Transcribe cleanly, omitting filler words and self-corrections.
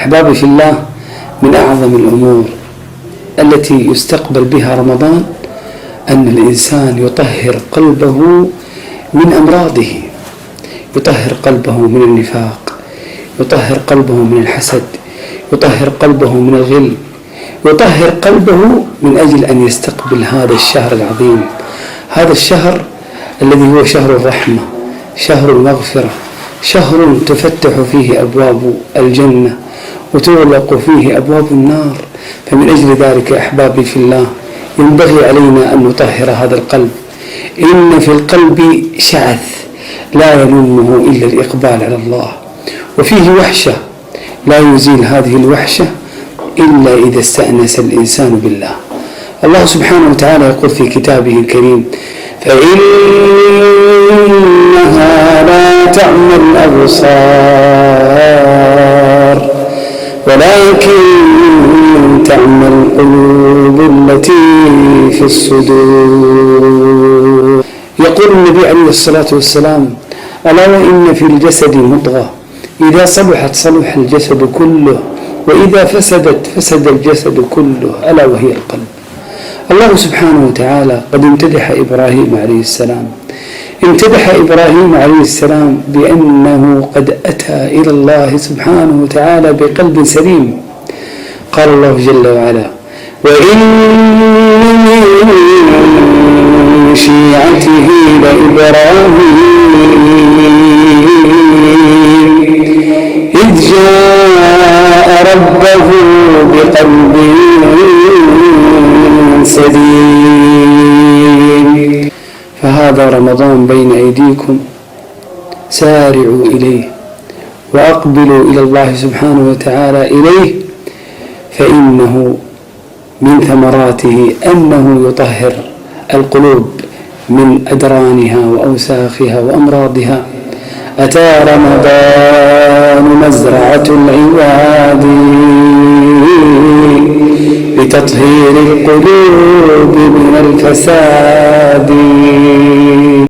أحبابي في الله، من أعظم الأمور التي يستقبل بها رمضان أن الإنسان يطهر قلبه من أمراضه، يطهر قلبه من النفاق، يطهر قلبه من الحسد، يطهر قلبه من الغل، يطهر قلبه من أجل أن يستقبل هذا الشهر العظيم، هذا الشهر الذي هو شهر الرحمة، شهر المغفرة، شهر تفتح فيه أبواب الجنة وتغلق فيه أبواب النار. فمن أجل ذلك أحبابي في الله، ينبغي علينا أن نطهر هذا القلب. إن في القلب شعث لا ينمه إلا الإقبال على الله، وفيه وحشة لا يزيل هذه الوحشة إلا إذا استأنس الإنسان بالله. الله سبحانه وتعالى يقول في كتابه الكريم: فإنها لا تعمى الأبصار ولكن تعمى القلوب التي في الصدور. يقول النبي عليه الصلاة والسلام: ألا وإن في الجسد مضغة إذا صلحت صلح الجسد كله وإذا فسدت فسد الجسد كله ألا وهي القلب. الله سبحانه وتعالى قد امتدح إبراهيم عليه السلام، امتدح إبراهيم عليه السلام بأنه قد أتى إلى الله سبحانه وتعالى بقلب سليم. قال الله جل وعلا: وإن من شيعته لإبراهيم إذ جاء ربه بقلب سليم. فهذا رمضان بين أيديكم، سارعوا إليه وأقبلوا إلى الله سبحانه وتعالى إليه، فإنه من ثمراته أنه يطهر القلوب من أدرانها وأوساخها وأمراضها. أتى رمضان مزرعة العباد لتطهير القلوب من الفساد.